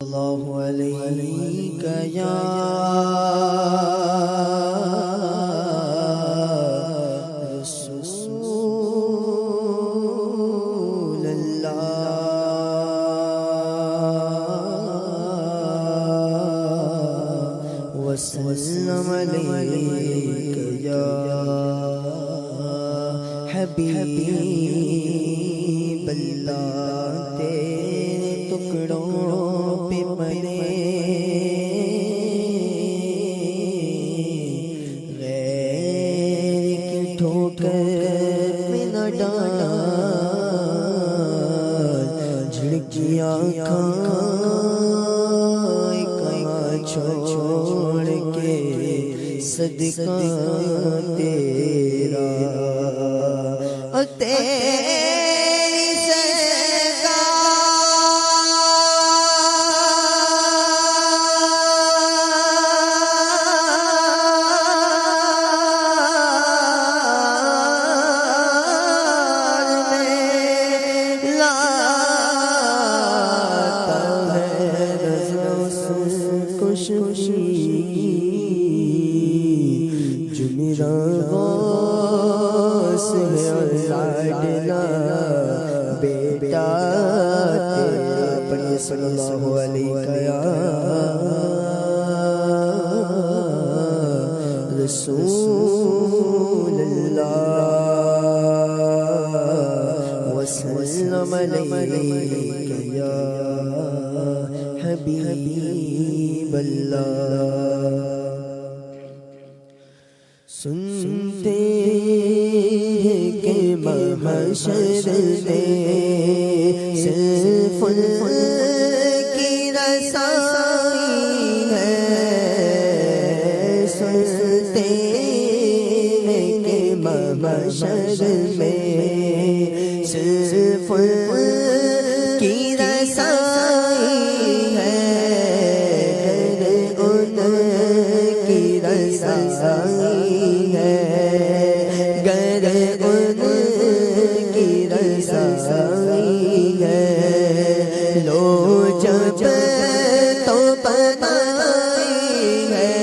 اللہ علیہ یا رسول اللہ وسلم علیک یا حبیب اللہ تیرے ٹکڑوں پہ مرے غیر کی ٹھوکر میں نہ ڈال جھڑکیاں کھائے کہاں چھوڑ کے صدقہ تیرا تیری سرکار میں لاتا ہے رضا خوشی جو میرا غوث ہے اور لاڈلا بیٹا تیرا پڑھیے صلی اللہ علیہ یا رسول اللہ وسلم علیک یا حبیب اللہ سنتے ہیں کہ محشر میں صرف ان کی رسائی ہے سنتے ہیں کہ محشر میں صرف ان کی رسائی ہے ان کی رسائی ہے گر ان کی رسائی ہے لو جب تو بنائی ہے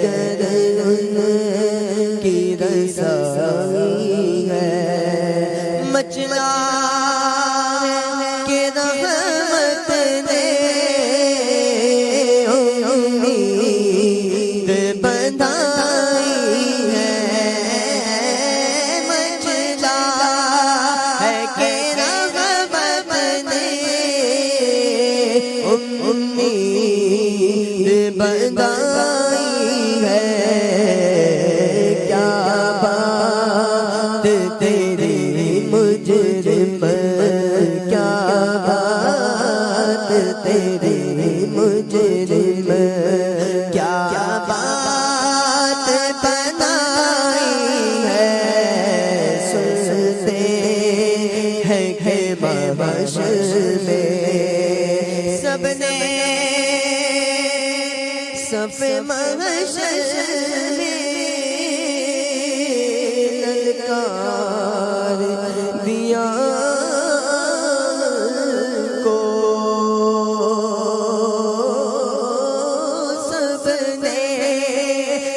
گر ان کی رسائی ہے مچلا کے رحمت نے امید بندھائی ہے مچلا ہے کہ رحمت نے امید بندھائی ہے کیا بات تیری مجرم کیا بات تیری مجرم کیا بات بنائی ہے سنتے ہیں کہ محشر میں سب نے صف محشر میں للکار دیا کو سب نے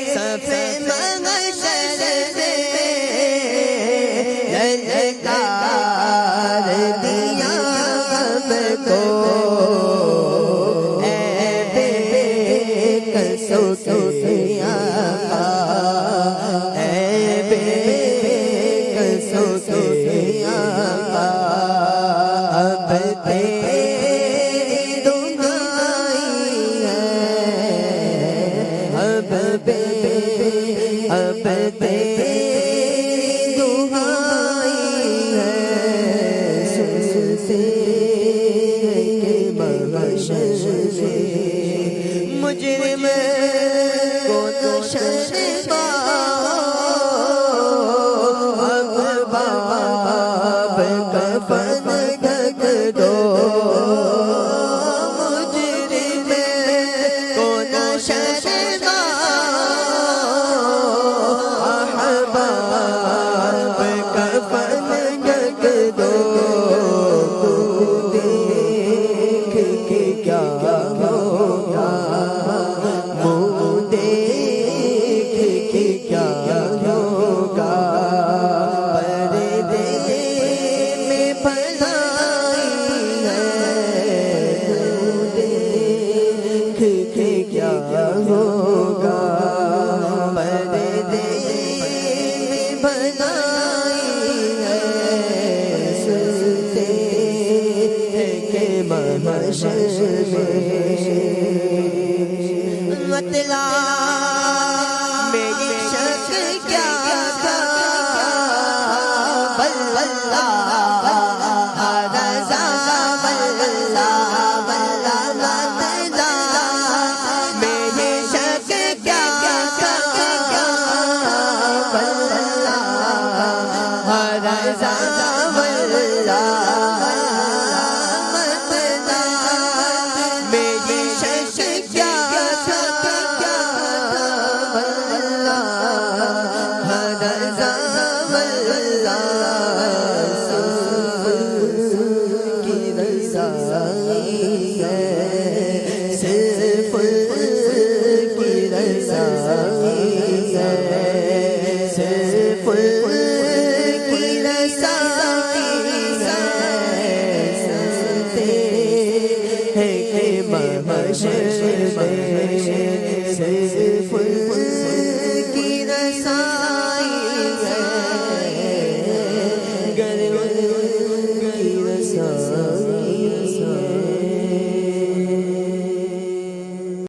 صف محشر میں للکار دیا ہم کو اے بے کسو سیا اے بے کسو سیا اب تیری دعائی ہے اب تیری دعائی ہے سنتے کہ محشر میں مجرم کو تو شرما اب باب کفن ڈھک دو مجرم کو نہ شرما احباب کفن ڈھک دو دیکھ کے کیا ہوگا منہ دیکھ کے کیا ہوگا پردے میں بھلائی ہے منہ دیکھ کے کیا ہوگا پردے میں بھلائی ہے سنتے کہ محشر میں مطلع میری شک کیا تھا واللہ رضا واللہ مطلع میری شک کیا تھا واللہ رضا واللہ کی رضا